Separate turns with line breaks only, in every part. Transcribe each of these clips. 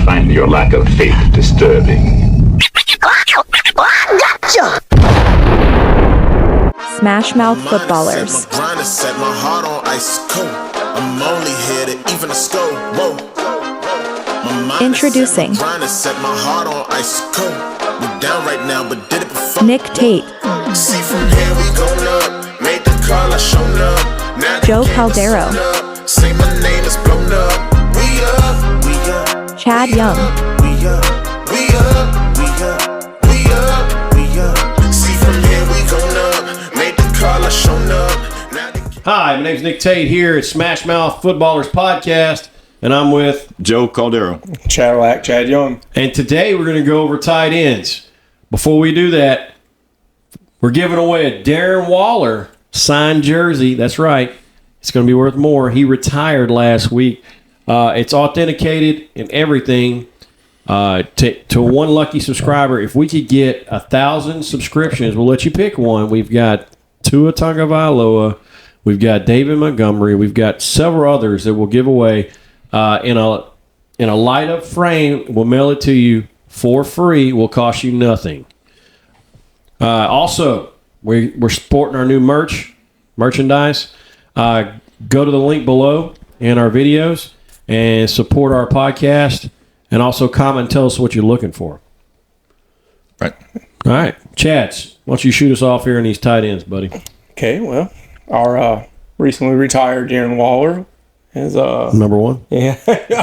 find your lack of faith disturbing.
Gotcha!
SmashMouth Footballerz.
Set my heart on ice cold. I'm only here to even a score. Whoa.
Introducing
Set my heart on ice cold. We down right now, but did it before.
Nick Tate,
See from here we going up. Made the call, I shown up. Now
Joe Caldero,
say my name is blown up. We up.
Chad Young,
We up. We up. We up. We up. We up. See from here we going up. Made the call, I shown up. Now
Hi, my name's Nick Tate here at SmashMouth Footballerz podcast, and I'm with
Joe Caldero.
Chad Young.
And today we're going to go over tight ends. Before we do that, we're giving away a Darren Waller signed jersey. That's right. It's going to be worth more. He retired last week. It's authenticated and everything. To one lucky subscriber, if we could get 1,000 subscriptions, we'll let you pick one. We've got Tua Tagovailoa. We've got David Montgomery. We've got several others that we'll give away in a light-up frame. We'll mail it to you for free. Will cost you nothing. Also, we're sporting our new merchandise. Go to the link below in our videos and support our podcast. And also comment and tell us what you're looking for.
Right.
All right. Chads, why don't you shoot us off here in these tight ends, buddy?
Okay, well, our recently retired Darren Waller is
Number one.
yeah,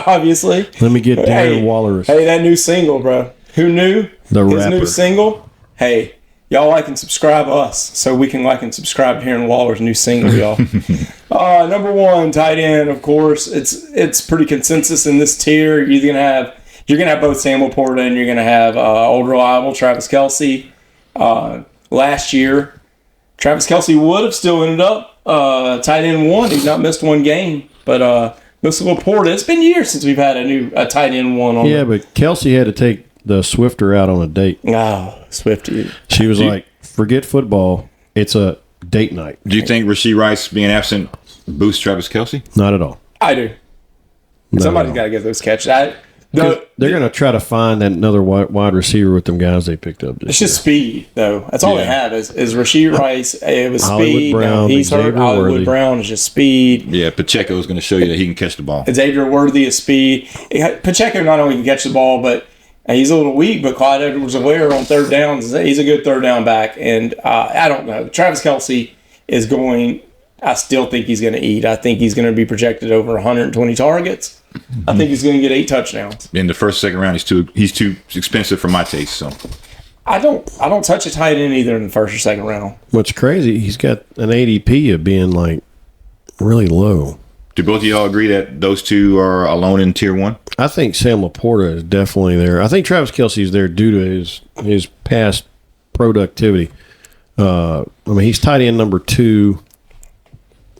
obviously.
Let me get Darren Waller's.
Hey, that new single, bro. Who knew?
The
His
rapper.
new single. Hey, y'all like and subscribe us so we can like and subscribe to Darren Waller's new single, y'all. Number one, tight end, of course. It's pretty consensus in this tier. You're gonna have both Samuel Porta and you're gonna have old reliable Travis Kelce. Last year, Travis Kelce would have still ended up tight end one. He's not missed one game, but missed a little Porta. It's been years since we've had a tight end one on.
Yeah, but Kelsey had to take the Swifter out on a date.
Oh, Swifty.
She was like, forget football. It's a date night.
Do you think Rashee Rice being absent boosts Travis Kelce?
Not at all.
I do. Somebody's got to get those catches.
They're going to try to find another wide receiver with them guys they picked up.
It's just speed, though. That's all they have is Rashee Rice. It was
Hollywood
speed.
Brown,
He's hurt.
Xavier
Hollywood
Worthy.
Brown is just speed.
Yeah, Pacheco is going to show you that he can catch the ball.
Xavier Worthy is speed. Pacheco not only can catch the ball, but he's a little weak. But Clyde Edwards-Helaire on third downs, he's a good third down back. And I don't know. Travis Kelce is going. I still think he's going to eat. I think he's going to be projected over 120 targets. I think he's going to get 8 touchdowns.
In the first, second round, he's too expensive for my taste. So
I don't touch a tight end either in the first or second round.
What's crazy, he's got an ADP of being like really low.
do both of y'all agree that those two are alone in tier one?
I think Sam Laporta is definitely there. I think Travis Kelce is there due to his past productivity. I mean, he's tight end number 2,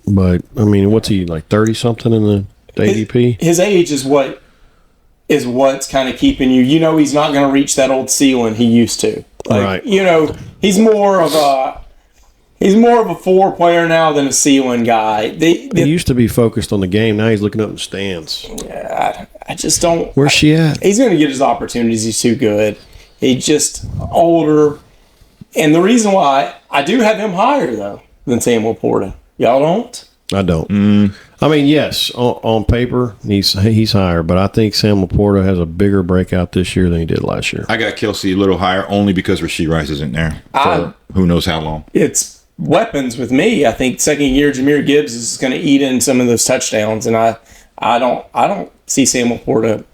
but I mean, what's he like 30 something in the ADP?
His age is what's kind of keeping you. You know, he's not going to reach that old ceiling he used to. Like,
Right.
You know, he's more of a floor player now than a ceiling guy.
He used to be focused on the game. Now he's looking up in the stands.
I just don't.
Where's she at?
He's going to get his opportunities. He's too good. He's just older. And the reason why I do have him higher, though, than Samuel Porta. Y'all don't?
I don't. I mean, yes, on paper, he's higher, but I think Sam Laporta has a bigger breakout this year than he did last year.
I got Kelce a little higher only because Rashee Rice isn't there for who knows how long.
It's weapons with me. I think second year Jahmyr Gibbs is going to eat in some of those touchdowns, and I don't see Samuel Porta.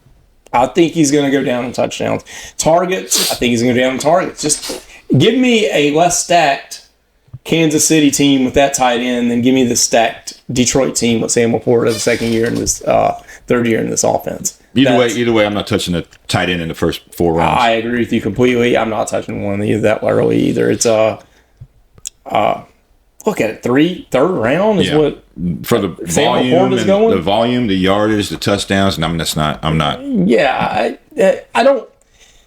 I think he's going to go down in touchdowns. Targets, I think he's going to go down in targets. Just give me a less stacked Kansas City team with that tight end, then give me the stacked Detroit team with Samuel Porta the second year in this third year in this offense.
Either way, I'm not touching the tight end in the first 4 rounds.
I agree with you completely. I'm not touching one that early either. It's look at it, third round is what
for the
Samuel
volume,
Porta's going?
the volume, the yardage, the touchdowns. And I'm not.
Yeah, I don't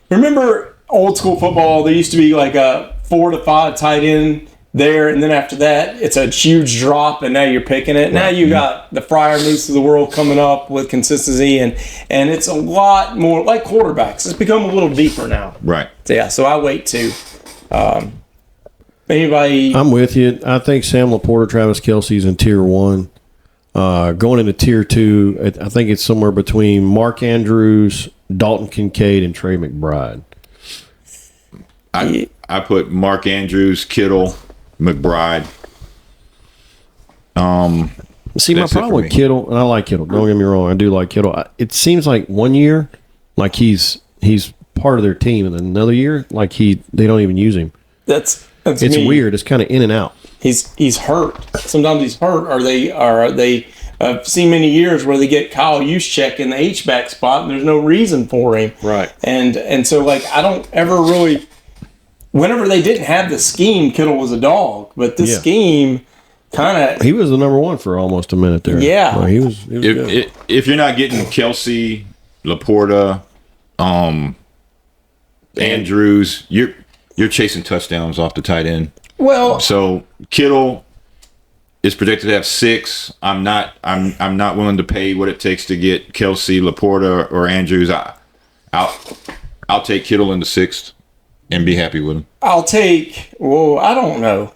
remember old school football. There used to be like a 4 to 5 tight end there, and then after that, it's a huge drop, and now you're picking it. Now you got the Freiermuths of the world coming up with consistency, and it's a lot more like quarterbacks. It's become a little deeper now.
Right.
So, yeah, so I wait too. Anybody?
I'm with you. I think Sam Laporta, Travis Kelce's in tier 1. Going into tier 2, I think it's somewhere between Mark Andrews, Dalton Kincaid, and Trey McBride.
I put Mark Andrews, Kittle, McBride.
See, my
That's it
problem
for
with
me.
Kittle, and I like Kittle. Don't get me wrong, I do like Kittle. It seems like one year, like he's part of their team, and then another year, like they don't even use him.
That's
It's
me.
weird. It's kind of in and out.
He's hurt. Sometimes he's hurt. Or they I've seen many years where they get Kyle Juszczyk in the H-back spot, and there's no reason for him.
Right.
And so like I don't ever really. Whenever they didn't have the scheme, Kittle was a dog. But this scheme kind of.
He was the number 1 for almost a minute there.
Yeah.
Like, he was good.
If you're not getting Kelsey, Laporta, Andrews, you're chasing touchdowns off the tight end.
Well,
So Kittle is projected to have 6. I'm not willing to pay what it takes to get Kelsey, Laporta, or Andrews. I'll take Kittle in the 6th and be happy with him.
I'll take. Well, I don't know.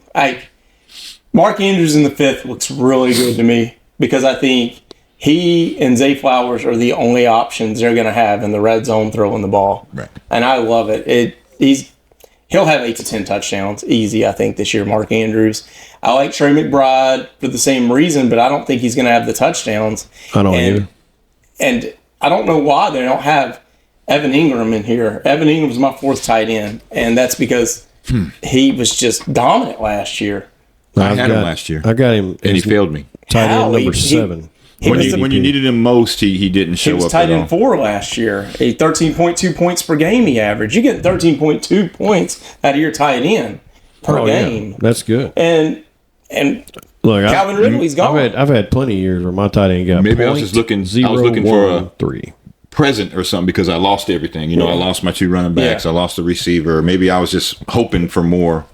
Mark Andrews in the 5th looks really good to me because I think he and Zay Flowers are the only options they're going to have in the red zone throwing the ball.
Right.
And I love it. He'll have 8 to 10 touchdowns easy, I think, this year, Mark Andrews. I like Trey McBride for the same reason, but I don't think he's going to have the touchdowns.
I don't either.
And I don't know why they don't have Evan Ingram in here. Evan Ingram's my 4th tight end, and that's because he was just dominant last year.
I had him last year.
I got him.
And he failed me.
Tight
How?
end number
He-
7.
When you needed him most, he didn't show
He was
up
tight
at all.
end 4 last year. 13.2 points per game he averaged. You get 13.2 points out of your tight end per game.
Yeah. That's good.
And
Look,
Calvin Ridley's gone.
I've had plenty of years where my tight end got
Maybe I was just looking- I was looking for a-
3.
Present or something because I lost everything. I lost my 2 running backs.
Yeah.
I lost the receiver. Maybe I was just hoping for more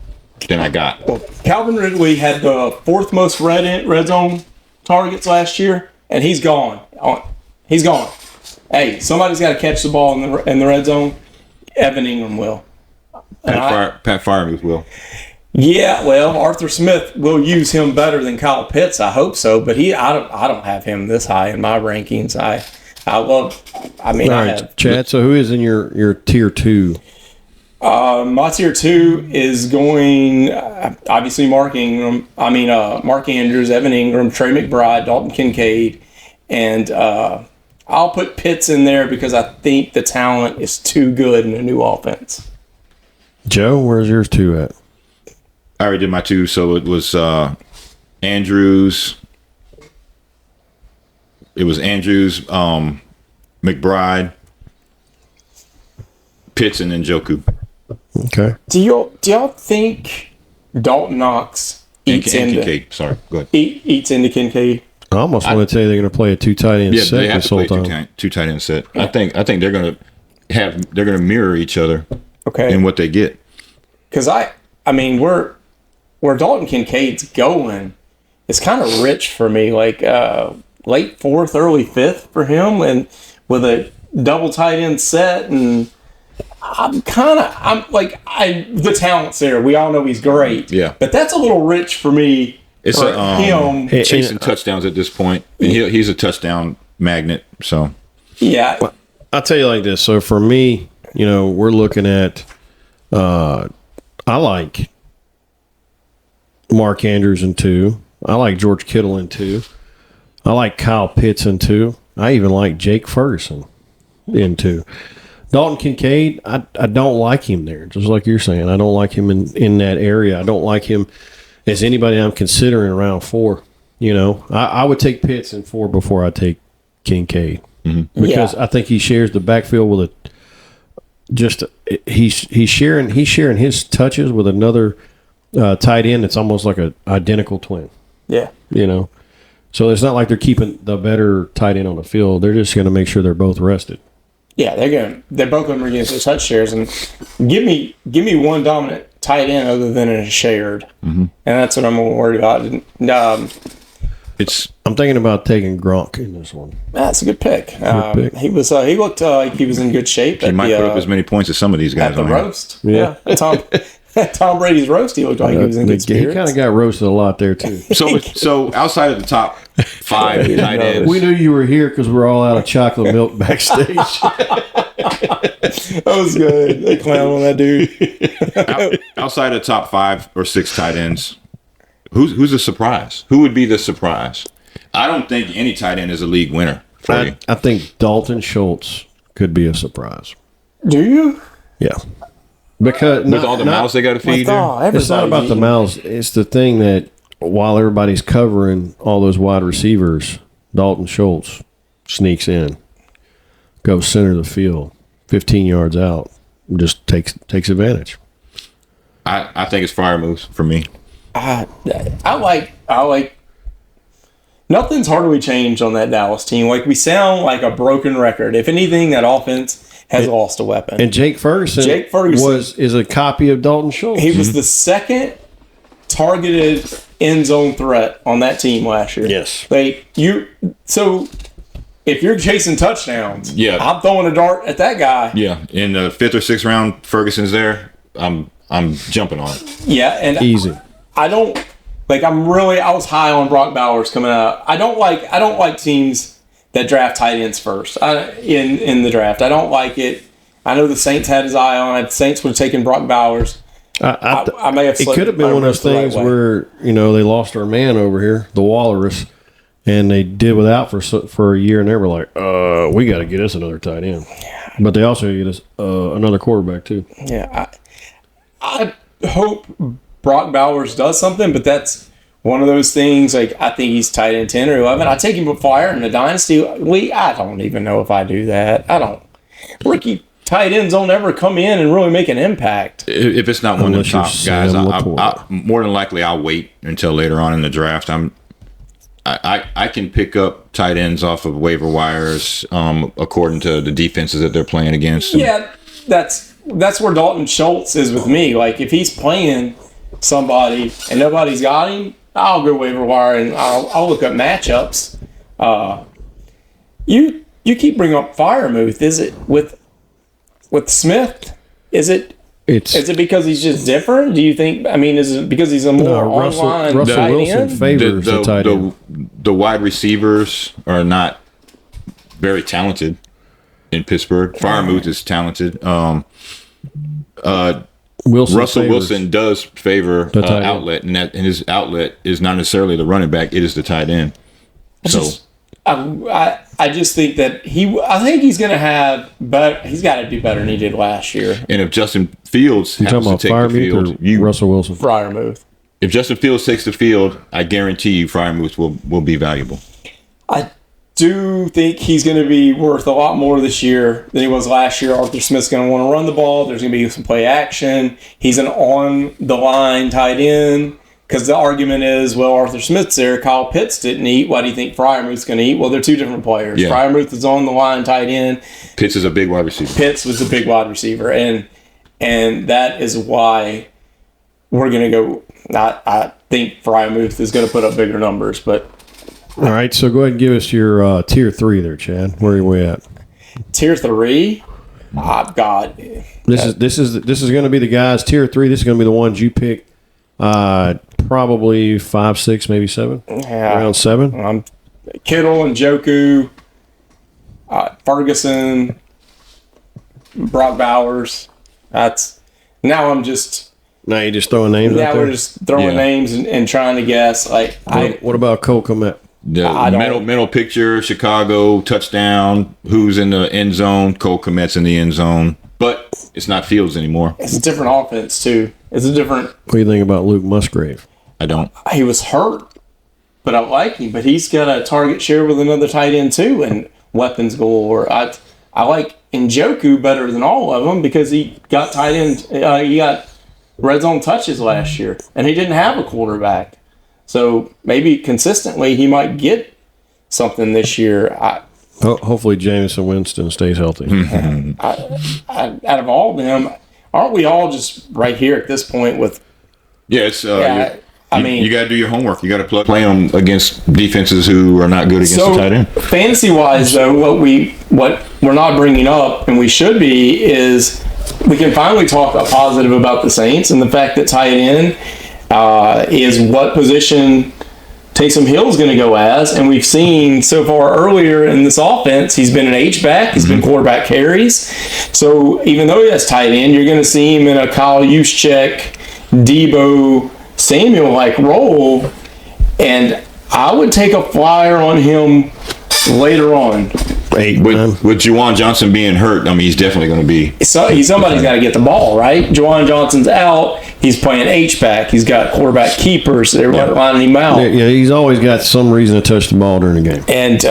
than I got.
Calvin Ridley had the 4th most red zone targets last year, and he's gone. He's gone. Hey, somebody's got to catch the ball in the red zone. Evan Ingram will.
Pat Freiermuth will.
Yeah, well, Arthur Smith will use him better than Kyle Pitts. I hope so, but I don't have him this high in my rankings. I
All
have
right, Chad. So who is in your tier 2?
my tier 2 is going obviously Mark Andrews, Evan Ingram, Trey McBride, Dalton Kincaid, and I'll put Pitts in there because I think the talent is too good in a new offense.
Joe, where's yours 2 at?
I already did my 2, so it was Andrews. It was Andrews, McBride, Pitts, and then Njoku.
Okay.
Do y'all think Dalton Knox eats
And
into
Kincaid. Sorry, go ahead.
eats into Kincaid?
I almost want to tell you they're going to play a 2 tight end
Yeah,
set
they have
this
to
whole
play
time.
two tight end set. I think they're gonna mirror each other
Okay.
in what they get.
Because where Dalton Kincaid's going is kind of rich for me. Like late 4th, early 5th for him, and with a double tight end set, and the talent's there. We all know he's great.
Yeah.
But that's a little rich for me.
It's
for
him
him.
chasing touchdowns at this point, and he's a touchdown magnet. So
Yeah.
I'll tell you like this. So for me, we're looking at I like Mark Andrews in 2. I like George Kittle in 2. I like Kyle Pitts in 2. I even like Jake Ferguson in 2. Dalton Kincaid, I don't like him there, just like you're saying. I don't like him in that area. I don't like him as anybody I'm considering around 4. I would take Pitts in 4 before I take Kincaid because I think he shares the backfield with he's sharing his touches with another tight end that's almost like an identical twin.
Yeah.
So it's not like they're keeping the better tight end on the field. They're just going to make sure they're both rested.
Yeah, they're both of them are against their touch shares, and give me one dominant tight end other than a shared, and that's what I'm more worried about.
I'm thinking about taking Gronk in this one.
That's a good pick.
Pick.
He looked like he was in good shape.
He might put up as many points as some of these guys
at the
on here.
roast. Yeah, Tom Brady's roast. He looked like he was in good spirits.
He kind of got roasted a lot there too.
So outside of the top 5 tight ends,
We knew you were here because we're all out of chocolate milk backstage.
That was good. They clown on that dude.
outside of the top 5 or 6 tight ends, who's a surprise? Who would be the surprise? I don't think any tight end is a league winner for you.
I think Dalton Schultz could be a surprise.
Do you?
Yeah. Because
With all the mouths they got to feed there?
it's not about the mouths. It's the thing that while everybody's covering all those wide receivers, Dalton Schultz sneaks in, goes center of the field, 15 yards out, just takes advantage.
I think it's Freiermuth for me.
I like. Nothing's hardly changed on that Dallas team. Like, we sound like a broken record. If anything, that offense has lost a weapon.
And Jake Ferguson is a copy of Dalton Schultz.
He was the second targeted end zone threat on that team last year.
Yes.
So if you're chasing touchdowns,
Yeah.
I'm throwing a dart at that guy.
Yeah, in the 5th or 6th round, Ferguson's there. I'm jumping on it.
Yeah, and
Easy.
I was high on Brock Bowers coming out. I don't like teams that draft tight ends first in the draft. I don't like it. I know the Saints had his eye on it. The Saints would have taken Brock Bowers. I may have.
It could have been one of those things where they lost our man over here, the Walrus, and they did without for a year, and they were like, we got to get us another tight end. But they also get us another quarterback too.
Yeah, I hope Brock Bowers does something, but that's one of those things. Like, I think he's tight end 10 or 11. I take him to fire in the dynasty. I don't even know if I do that. Rookie tight ends don't ever come in and really make an impact.
If it's not one of the top guys,
Laporte.
more than likely I'll wait until later on in the draft. I can pick up tight ends off of waiver wires according to the defenses that they're playing against.
Yeah, that's where Dalton Schultz is with me. Like, if he's playing somebody and nobody's got him, I'll go waiver wire and I'll look up matchups. You keep bringing up Freiermuth. Is it with Smith? Is it because he's just different? Do you think? I mean, is it because he's a more online
Russell
tight
Wilson
end?
favors the tight end.
The wide receivers are not very talented in Pittsburgh. Freiermuth is talented. Russell Wilson does favor
the
outlet, and his outlet is not necessarily the running back; it is the tight end.
I just think that I think he's going to have, but he's got to do better than he did last year.
And if Justin Fields happens to take the field,
Russell Wilson,
Freiermuth.
If Justin Fields takes the field, I guarantee you Freiermuth will be valuable.
I do think he's going to be worth a lot more this year than he was last year. Arthur Smith's going to want to run the ball. There's going to be some play action. He's an on-the-line tight end because the argument is, well, Arthur Smith's there. Kyle Pitts didn't eat. Why do you think Freiermuth's going to eat? Well, they're two different players.
Yeah.
Freiermuth is on-the-line tight end.
Pitts is a big wide receiver.
Pitts was a big wide receiver, and that is why we're going to go. I think Freiermuth is going to put up bigger numbers, but.
All right, so go ahead and give us your tier 3 there, Chad. Where are we at?
Tier 3? God.
This is going to be the guys. Tier 3. This is going to be the ones you pick. Probably 5, 6, maybe 7.
Yeah.
Around 7.
Kittle and Njoku, Ferguson, Brock Bowers. Now you're just throwing names out there?
We're
just throwing names and trying to guess.
What about Cole Kmet?
The mental picture, Chicago, touchdown, who's in the end zone, Cole Kmet's in the end zone. But it's not Fields anymore.
It's a different offense, too. It's a different...
What do you think about Luke Musgrave?
I don't.
He was hurt, but I like him. But he's got a target share with another tight end, too, and weapons galore. I like Njoku better than all of them because he got tight end... he got red zone touches last year, and he didn't have a quarterback. So maybe consistently he might get something this year.
Hopefully Jameson Winston stays healthy.
Out of all of them, aren't we all just right here at this point with?
Yeah, it's.
I mean,
you got to do your homework. You got to play them against defenses who are not good against the tight end.
Fantasy wise, though, what we're not bringing up, and we should be, is we can finally talk a positive about the Saints and the fact that tight end is what position Taysom Hill's going to go as, and we've seen so far earlier in this offense, he's been an H-back, he's been quarterback carries. So even though he has tight end, you're going to see him in a Kyle Juszczyk, Debo Samuel-like role, and I would take a flyer on him later on.
With Juwan Johnson being hurt, I mean, he's definitely going to be.
Somebody's got to get the ball, right? Juwan Johnson's out. He's playing H-back. He's got quarterback keepers. They're lining him out.
Yeah, he's always got some reason to touch the ball during the game.
And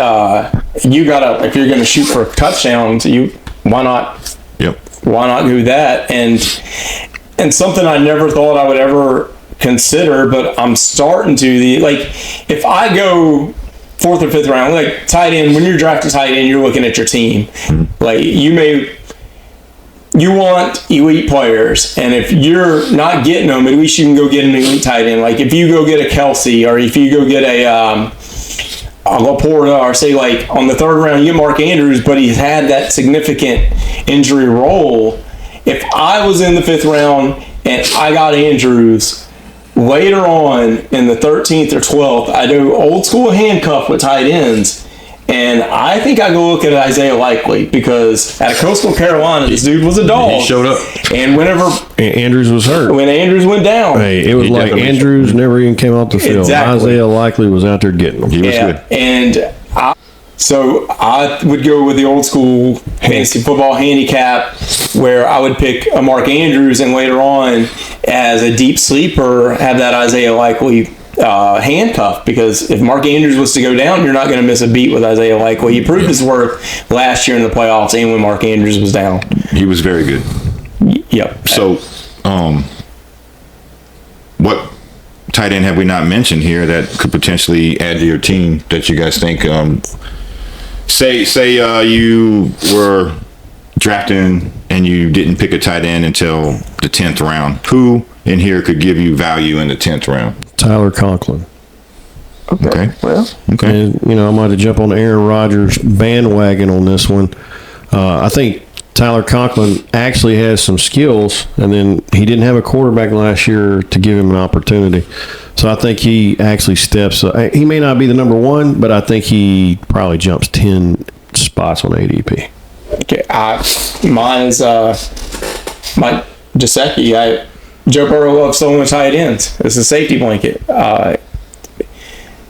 you got to, if you're going to shoot for touchdowns, why not?
Yep.
Why not do that? And something I never thought I would ever consider, but I'm starting to. If I go 4th or 5th round, like tight end, when you're drafting tight end, you're looking at your team. Like you want elite players, and if you're not getting them, at least you can go get an elite tight end. Like if you go get a Kelsey, or if you go get a Laporta, or say like on the 3rd round you get Mark Andrews, but he's had that significant injury role. If I was in the 5th round and I got Andrews, later on in the 13th or 12th, I do old school handcuff with tight ends, and I think I go look at Isaiah Likely, because at Coastal Carolina, this dude was a dog.
He showed up.
And whenever
Andrews was hurt.
When Andrews went down.
Hey, it was like Andrews never even came off the field.
Exactly.
Isaiah Likely was out there getting them.
He was good.
And so I would go with the old school fantasy football handicap, where I would pick a Mark Andrews, and later on, as a deep sleeper, have that Isaiah Likely handcuff, because if Mark Andrews was to go down, you're not going to miss a beat with Isaiah Likely. He proved his worth last year in the playoffs and when Mark Andrews was down.
He was very good.
Yep.
So, what tight end have we not mentioned here that could potentially add to your team that you guys think? Say you were drafting and you didn't pick a tight end until the 10th round. Who in here could give you value in the 10th round?
Tyler Conklin.
Okay.
Well,
Okay. And, I might have jumped on Aaron Rodgers bandwagon on this one. I think Tyler Conklin actually has some skills, and then he didn't have a quarterback last year to give him an opportunity. So I think he actually steps up. He may not be the number one, but I think he probably jumps 10 spots on ADP.
Okay, mine is Mike Gesicki. Joe Burrow loves throwing tight ends. It's a safety blanket.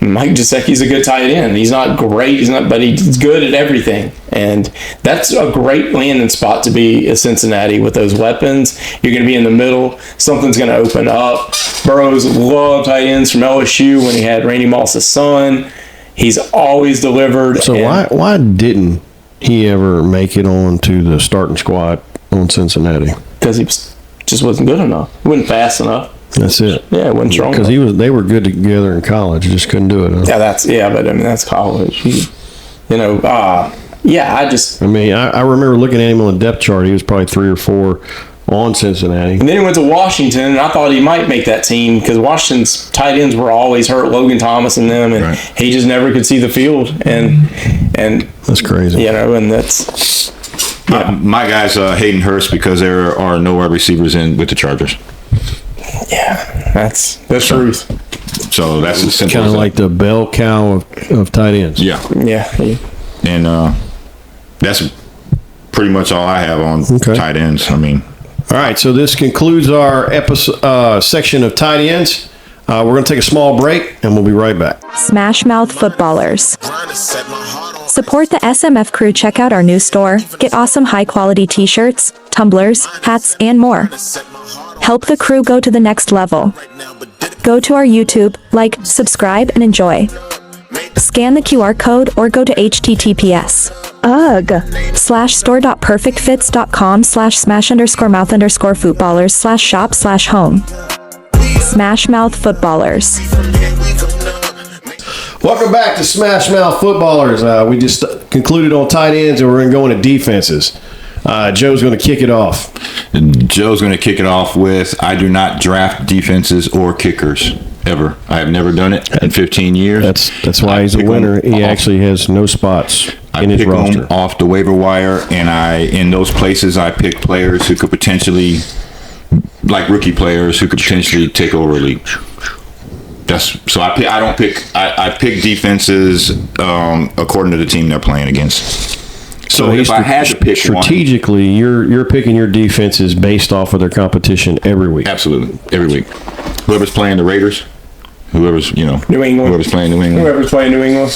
Mike Gesicki's a good tight end. He's not great, but he's good at everything. And that's a great landing spot to be in Cincinnati with those weapons. You're going to be in the middle. Something's going to open up. Burrow's loved tight ends from LSU when he had Randy Moss's son. He's always delivered.
So why didn't he ever make it on to the starting squad on Cincinnati?
Because he just wasn't good enough. He wasn't fast enough.
That's it.
Yeah, it wasn't strong enough.
Because they were good together in college, just couldn't do it. Huh?
But I mean that's college. I
remember looking at him on the depth chart. He was probably 3 or 4 on Cincinnati.
And then he went to Washington, and I thought he might make that team because Washington's tight ends were always hurt, Logan Thomas and them, and he just never could see the field. And
that's crazy.
And that's
my guy's Hayden Hurst, because there are no wide receivers with the Chargers.
Yeah, that's the truth.
So that's as simple.
Kind of like the bell cow of tight ends.
Yeah. And that's pretty much all I have on tight ends. I mean,
all right. So this concludes our episode section of tight ends. We're going to take a small break, and we'll be right back.
SmashMouth Footballerz. Support the SMF crew. Check out our new store. Get awesome high-quality t-shirts, tumblers, hats, and more. Help the crew go to the next level. Go to our YouTube, like, subscribe, and enjoy. Scan the QR code or go to https://store.perfectfits.com/smash_mouth_footballerz/shop/home. SmashMouth Footballerz.
Welcome back to SmashMouth Footballerz. We just concluded on tight ends, and we're going to go into defenses. Joe's going to kick it off.
Joe's going to kick it off with, I do not draft defenses or kickers ever. I have never done it in 15 years.
That's why he's a winner. He actually has no spots in his roster.
I pick them off the waiver wire, and in those places I pick players who could potentially, like rookie players, who could potentially take over a league. I pick defenses according to the team they're playing against. So if I had to pick
strategically, you're picking your defenses based off of their competition every week.
Absolutely, every week. Whoever's playing the Raiders, whoever's
New England,
whoever's playing New England.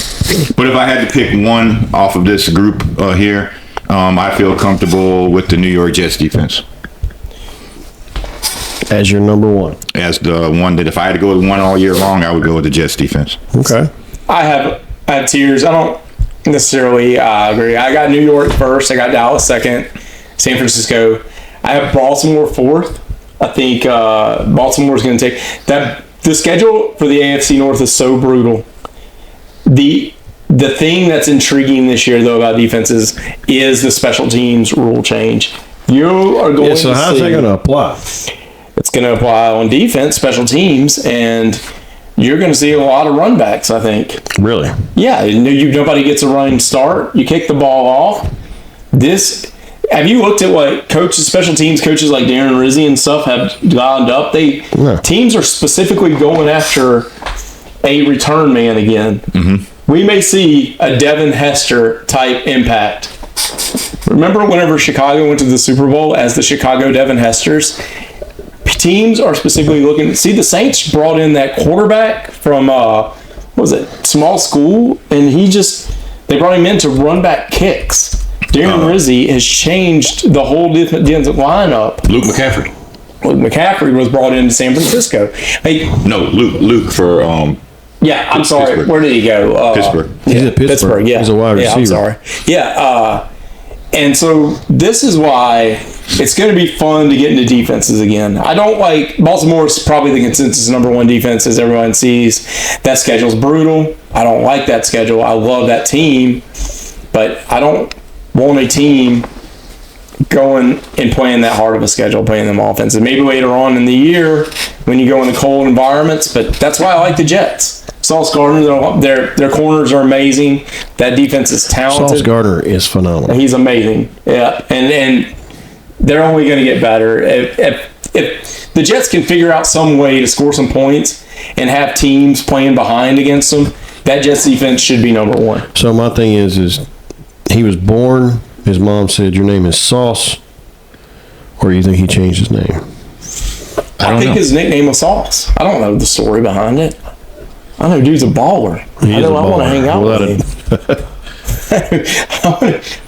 But if I had to pick one off of this group here, I feel comfortable with the New York Jets defense
as your number one.
As the one that if I had to go with one all year long, I would go with the Jets defense.
Okay.
I have tiers. I don't necessarily agree. I got New York first. I got Dallas second. San Francisco. I have Baltimore fourth. I think Baltimore's going to take that. The schedule for the AFC North is so brutal. The thing that's intriguing this year, though, about defenses is the special teams rule change. You are going to see.
So how's that going to apply?
It's going to apply on defense, special teams, and you're going to see a lot of run backs, I think.
Really?
Yeah. Nobody gets a running start. You kick the ball off. Have you looked at what special teams coaches like Darren Rizzi and stuff have lined up? Teams are specifically going after a return man again. Mm-hmm. We may see a Devin Hester type impact. Remember whenever Chicago went to the Super Bowl as the Chicago Devin Hesters? Teams are specifically looking. See, the Saints brought in that quarterback from small school, and they brought him in to run back kicks. Darren Rizzi has changed the whole defensive lineup.
Luke McCaffrey was brought into San Francisco. Luke for
yeah, I'm sorry. Pittsburgh. Where did he go?
Pittsburgh.
He's at Pittsburgh.
Yeah.
He's a wide receiver.
I'm sorry. Yeah. And so this is why it's going to be fun to get into defenses again. I don't like Baltimore's probably the consensus number one defense, as everyone sees. That schedule's brutal. I don't like that schedule. I love that team, but I don't want a team going and playing that hard of a schedule, playing them offense. And maybe later on in the year when you go into cold environments, but that's why I like the Jets. Sauce Gardner, their corners are amazing. That defense is talented.
Sauce Gardner is phenomenal.
He's amazing. Yeah, and they're only going to get better. If the Jets can figure out some way to score some points and have teams playing behind against them, that Jets defense should be number one.
So my thing is he was born, his mom said, your name is Sauce, or you think he changed his name?
I think his nickname was Sauce. I don't know the story behind it. I know dude's a baller. I want to hang out with him.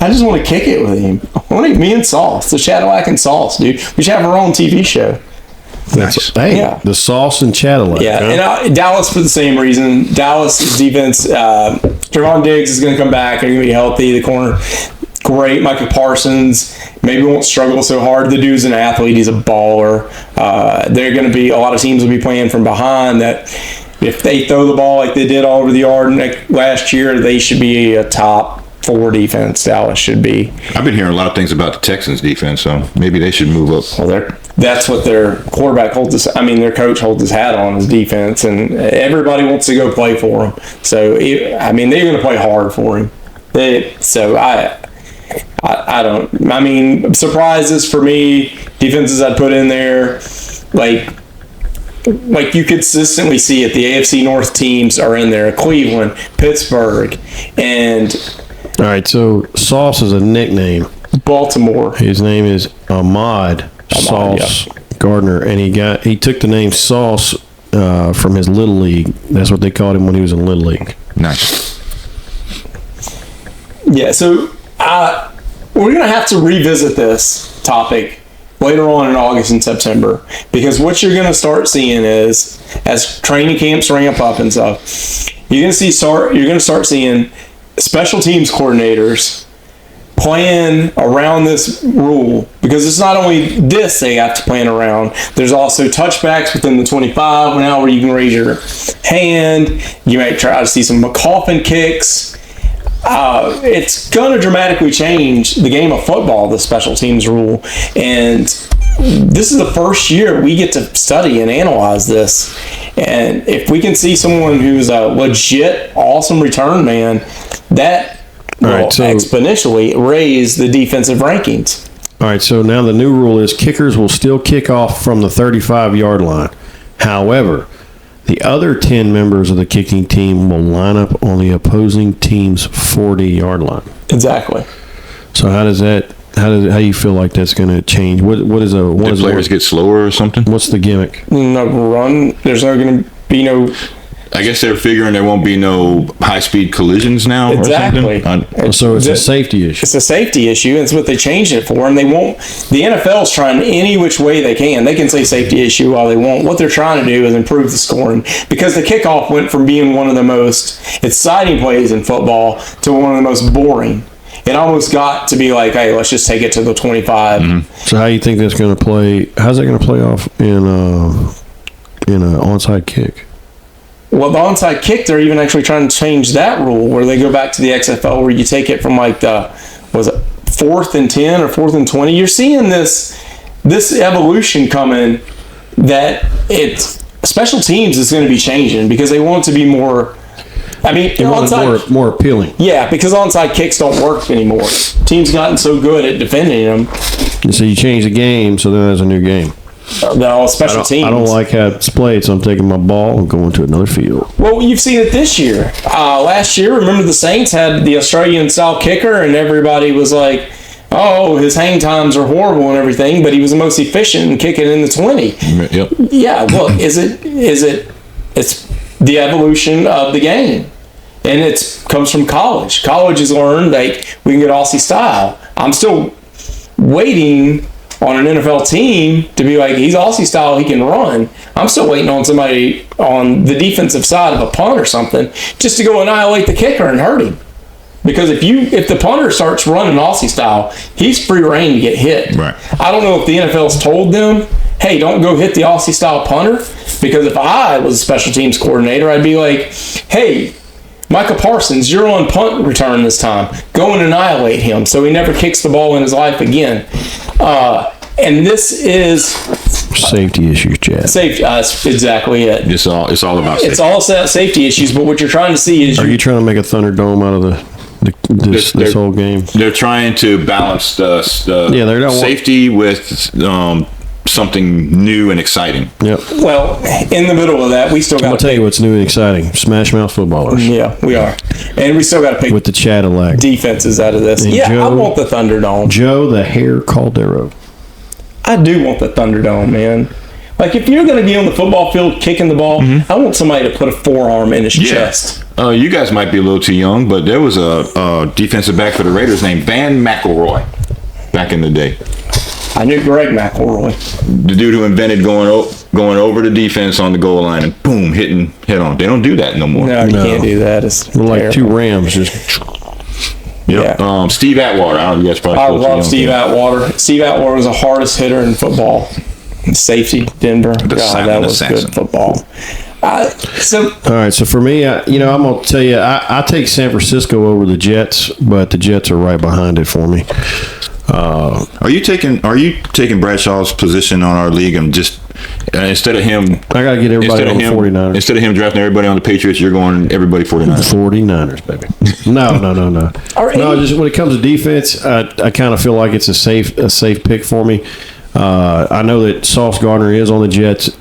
I just want to kick it with him. Me and Sauce, the Cadillac and Sauce, dude. We should have our own TV show.
Nice. Hey, yeah. The Sauce and Cadillac.
Yeah, huh? And Dallas for the same reason. Dallas' defense, Trevon Diggs is going to come back. They're going to be healthy. The corner, great. Michael Parsons maybe won't struggle so hard. The dude's an athlete. He's a baller. They're going to be, a lot of teams will be playing from behind that. If they throw the ball like they did all over the yard last year, they should be a top 4 defense. Dallas should be.
I've been hearing a lot of things about the Texans defense, so maybe they should move up.
Well, that's what their quarterback their coach holds his hat on is defense, and everybody wants to go play for him. So, they're going to play hard for him. Surprises for me, defenses I'd put in there, like you consistently see it, the AFC North teams are in there. Cleveland, Pittsburgh, and
all right. So Sauce is a nickname.
Baltimore.
His name is Ahmad Sauce Gardner, and he took the name Sauce from his Little League. That's what they called him when he was in Little League.
Nice.
Yeah. So we're gonna have to revisit this topic later on in August and September, because what you're going to start seeing is, as training camps ramp up and stuff, you're going to start seeing special teams coordinators plan around this rule, because it's not only this they have to plan around. There's also touchbacks within the 25 now where you can raise your hand. You might try to see some McCoffin kicks. It's going to dramatically change the game of football, the special teams rule. And this is the first year we get to study and analyze this. And if we can see someone who's a legit awesome return man, that will exponentially raise the defensive rankings.
All right, so now the new rule is kickers will still kick off from the 35-yard line. However, the other 10 members of the kicking team will line up on the opposing team's 40-yard line.
Exactly.
So how do you feel like that's going to change? Do
players get slower or something?
What's the gimmick?
No run. There's not going to be no.
I guess they're figuring there won't be no high-speed collisions now.
Exactly.
Or something.
So it's a safety issue.
It's a safety issue. It's what they changed it for, and they won't. The NFL's trying any which way they can. They can say safety issue all they want. What they're trying to do is improve the scoring, because the kickoff went from being one of the most exciting plays in football to one of the most boring. It almost got to be like, hey, let's just take it to the 25.
Mm-hmm.
So how do you think that's going to play? How's that going to play off in an onside kick?
Well, the onside kick, they're even actually trying to change that rule where they go back to the XFL where you take it from like the, was it 4th and 10 or 4th and 20? You're seeing this evolution coming that it's special teams is going to be changing because they want it to be more. I mean,
more appealing.
Yeah, because onside kicks don't work anymore. Teams gotten so good at defending them.
So you change the game, so then there's a new game.
No, special teams.
I don't like how it's played, so I'm taking my ball and going to another field.
Well, you've seen it this year. Last year, remember the Saints had the Australian-style kicker, and everybody was like, oh, his hang times are horrible and everything, but he was the most efficient in kicking in the 20.
Yep.
Yeah, well, it's the evolution of the game. And it comes from college. College has learned, like, we can get Aussie style. I'm still waiting on an NFL team to be like, he's Aussie style, he can run. I'm still waiting on somebody on the defensive side of a punt or something just to go annihilate the kicker and hurt him. Because if the punter starts running Aussie style, he's free reign to get hit.
Right.
I don't know if the NFL's told them, hey, don't go hit the Aussie style punter. Because if I was a special teams coordinator, I'd be like, hey, Micah Parsons, you're on punt return this time. Go and annihilate him so he never kicks the ball in his life again. And this is
safety issues, Chad.
Safety. That's exactly it.
It's all about safety.
It's all safety issues. But what you're trying to see is
are you trying to make a Thunderdome out of this whole game?
They're trying to balance the safety with something new and exciting.
Yep.
Well, in the middle of that, we still got.
I'll tell you what's new and exciting: SmashMouth Footballerz.
Yeah, we are, and we still got to pick
with the Cadillac
defenses out of this.
And
yeah,
Joe,
I want the Thunderdome.
Joe the Hair Caldero.
I do want the Thunderdome, man. Like, if you're going to be on the football field kicking the ball, I want somebody to put a forearm in his chest.
You guys might be a little too young, but there was a defensive back for the Raiders named Van McElroy back in the day.
I knew Greg McElroy.
The dude who invented going over the defense on the goal line and boom, hitting head on. They don't do that no more.
No, you can't do that. It's
like two Rams just.
Yep. Yeah. Steve Atwater. I don't know, you guys probably.
I love Steve Atwater. Steve Atwater was the hardest hitter in football. Safety, Denver. God, that was good football.
All right. So for me, I'm going to tell you, I take San Francisco over the Jets, but the Jets are right behind it for me.
Are you taking Bradshaw's position on our league and just instead of him,
I gotta get everybody on the 49ers.
Instead of him drafting everybody on the Patriots, you're going everybody 49ers.
49ers, baby. No. No, just when it comes to defense, I kind of feel like it's a safe pick for me. I know that Sauce Gardner is on the Jets,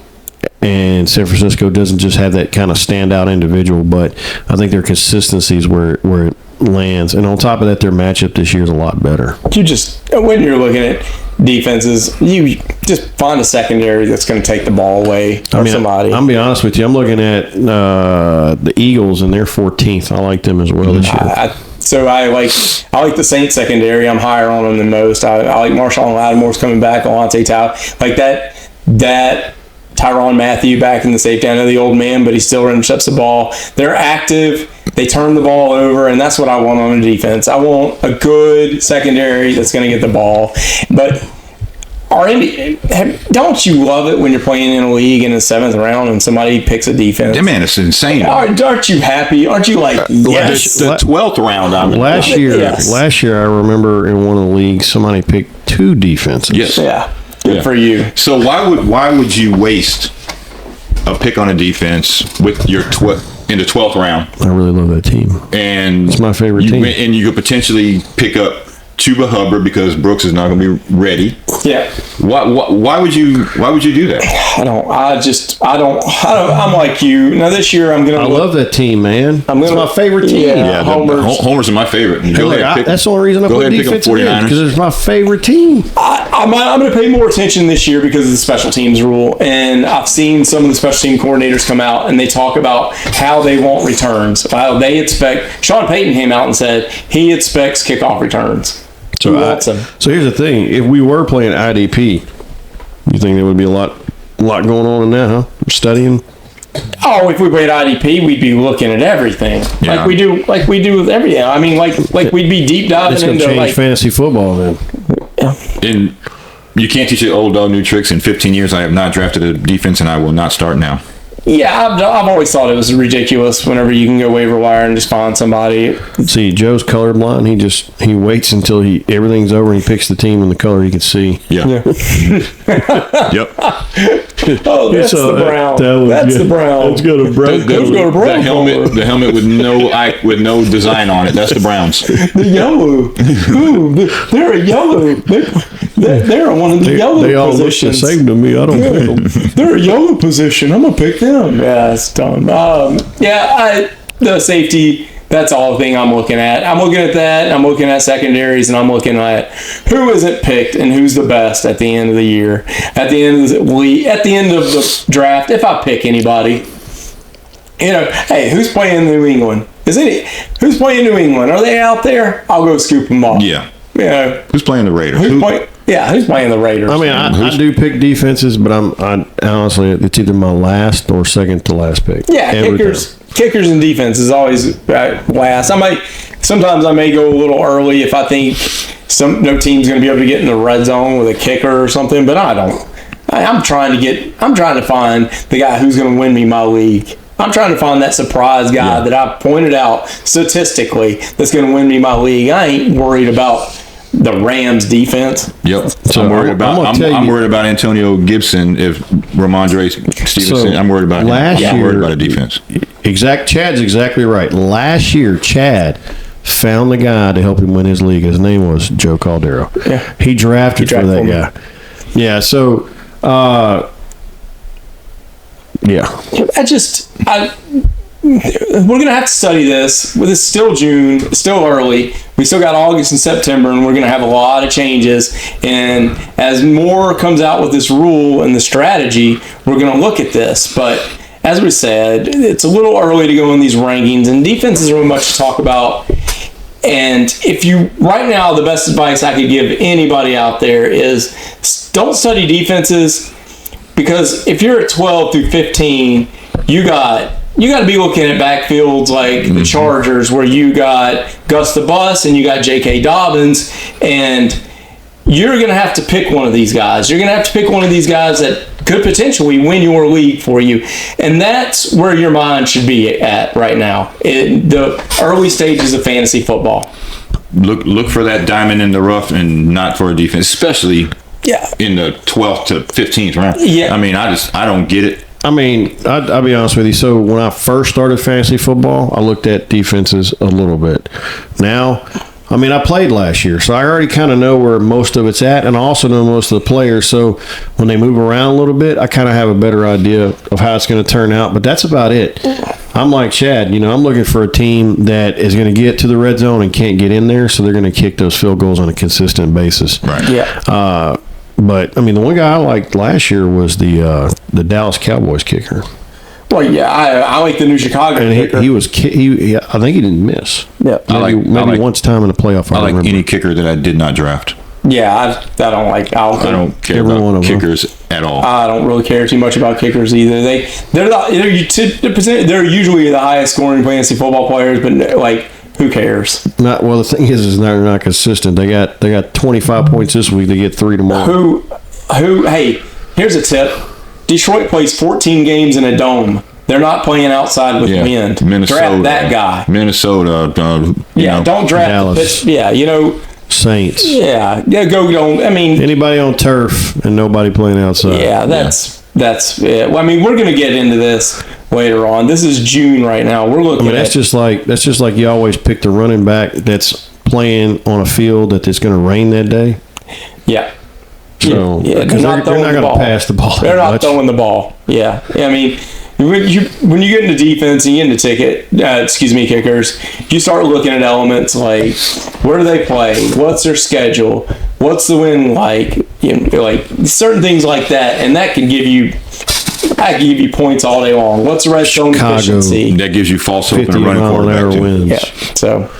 and San Francisco doesn't just have that kind of standout individual, but I think their consistency is where it lands. And on top of that, their matchup this year is a lot better.
When you're looking at defenses, you just find a secondary that's going to take the ball away from somebody.
I'm going to be honest with you. I'm looking at the Eagles, and they're 14th. I like them as well this year.
So I like the Saints secondary. I'm higher on them than most. I like Marshawn Lattimore's coming back, Alante Tau. Like that Tyrann Mathieu back in the safety. I know the old man, but he still intercepts the ball. They're active. They turn the ball over, and that's what I want on a defense. I want a good secondary that's going to get the ball. But don't you love it when you're playing in a league in the 7th round and somebody picks a defense?
Yeah, man, it's insane.
Aren't you happy? Aren't you like, yes?
The 12th round.
Last year, I remember in one of the leagues, somebody picked 2 defenses.
Yes.
Yeah. Good for you.
So why would you waste a pick on a defense with your in the 12th round?
I really love that team.
And
it's my favorite team.
And you could potentially pick up Chuba Hubbard because Brooks is not going to be ready.
Yeah.
Why would you do that? I'm like you. Now this year I'm going to
love that team, man. It's my favorite team.
Yeah, Homers are my favorite.
That's the only reason I put defense in because it's my favorite team.
I'm going to pay more attention this year because of the special teams rule, and I've seen some of the special team coordinators come out and they talk about how they want returns. How they expect. Sean Payton came out and said he expects kickoff returns.
So here's the thing: if we were playing IDP, you think there would be a lot going on in that, huh? Studying.
Oh, if we played IDP, we'd be looking at everything like we do with everything. I mean, like we'd be deep diving
into change fantasy football then.
And you can't teach an old dog new tricks. In 15 years, I have not drafted a defense, and I will not start now.
Yeah, I've always thought it was ridiculous whenever you can go waiver wire and just find somebody.
See, Joe's colorblind. He waits until everything's over and he picks the team in the color he can see.
Yeah. Yep.
Oh, that's the brown. That's the brown.
It's got a brown.
The helmet with no design on it. That's the Browns.
The yellow. Ooh, they're a yellow. They're one of the yellow positions.
They all look the same to me. I don't pick them.
They're a yellow position. I'm gonna pick them. Yeah, it's dumb. The safety. That's all the thing I'm looking at. I'm looking at that. I'm looking at secondaries, and I'm looking at who isn't picked and who's the best at the end of the year. At the end of the draft, if I pick anybody, hey, who's playing New England? Who's playing New England? Are they out there? I'll go scoop them off.
Yeah.
Yeah.
Who's playing the Raiders?
Who's playing the Raiders?
I mean, I do pick defenses, but I honestly, it's either my last or second to last pick.
Yeah, kickers and defense is always last. Sometimes I may go a little early if I think no team's going to be able to get in the red zone with a kicker or something, but I don't. I'm trying to find the guy who's going to win me my league. I'm trying to find that surprise guy that I pointed out statistically that's going to win me my league. I ain't worried about the Rams defense.
Yep. So I'm worried about Antonio Gibson if Ramondre Stevenson. I'm worried about him. I'm worried about a defense.
Chad's exactly right. Last year, Chad found the guy to help him win his league. His name was Joe Caldero. Yeah. He drafted for that guy. Yeah. So. We're
going to have to study this. It's still June, it's still early. We still got August and September, and we're going to have a lot of changes. And as more comes out with this rule and the strategy, we're going to look at this. But as we said, it's a little early to go in these rankings, and defense is really much to talk about. And right now, the best advice I could give anybody out there is don't study defenses, because if you're at 12 through 15, you got to be looking at backfields like the Chargers, where you got Gus the Bus and you got J.K. Dobbins, and you're going to have to pick one of these guys. You're going to have to pick one of these guys that could potentially win your league for you, and that's where your mind should be at right now, in the early stages of fantasy football.
Look for that diamond in the rough, and not for a defense, especially in the 12th to 15th round. Yeah. I mean, I don't get it.
I mean, I'll be honest with you. So when I first started fantasy football, I looked at defenses a little bit. Now, I mean, I played last year, so I already kind of know where most of it's at, and I also know most of the players. So when they move around a little bit, I kind of have a better idea of how it's going to turn out. But that's about it. I'm like Chad. I'm looking for a team that is going to get to the red zone and can't get in there, so they're going to kick those field goals on a consistent basis.
Right.
Yeah. But I mean, the one guy I liked last year was the Dallas Cowboys kicker.
Well, yeah, I like the New Chicago kicker.
He I think he didn't miss.
Yeah,
maybe once time in the playoff.
I like any kicker that I did not draft.
Yeah, I don't like.
I don't care
Every one
about
of them.
kickers at all.
I don't really care too much about kickers either. They're usually the highest scoring fantasy football players, but like, who cares?
Well, the thing is they're not consistent. They got 25 points this week. They get 3 tomorrow.
Who? Hey, here's a tip. Detroit plays 14 games in a dome. They're not playing outside with wind.
Minnesota.
Draft that guy.
Minnesota.
Don't draft
Dallas. Saints.
Go. I mean,
Anybody on turf and nobody playing outside.
yeah, that's it. Well, I mean, we're gonna get into this later on. This is June right now. We're looking.
That's just like you always pick the running back that's playing on a field that it's going to rain that day.
Yeah.
So
they're
going
not
to pass the ball.
They're
that
not
much.
throwing the ball. Yeah. I mean, when you get into defense and you get into kickers, you start looking at elements like where do they play, what's their schedule, what's the win like, like certain things like that, and that can give you points all day long. What's the red zone efficiency?
That gives you false hope in a
50
running
mile an hour
quarterback too.
winds.
Yeah. So.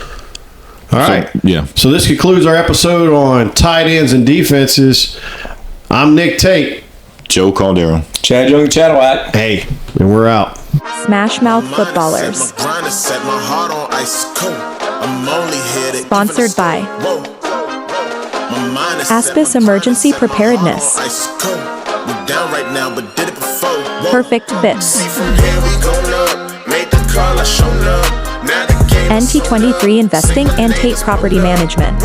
All right.
Yeah.
So this concludes our episode on tight ends and defenses. I'm Nick Tate.
Joe Caldero.
Chad Young Cadillac.
Hey, and we're out.
SmashMouth Footballerz. Sponsored by Aspis Emergency Preparedness. Perfect Bits. NT23 Investing and Tate Property Management.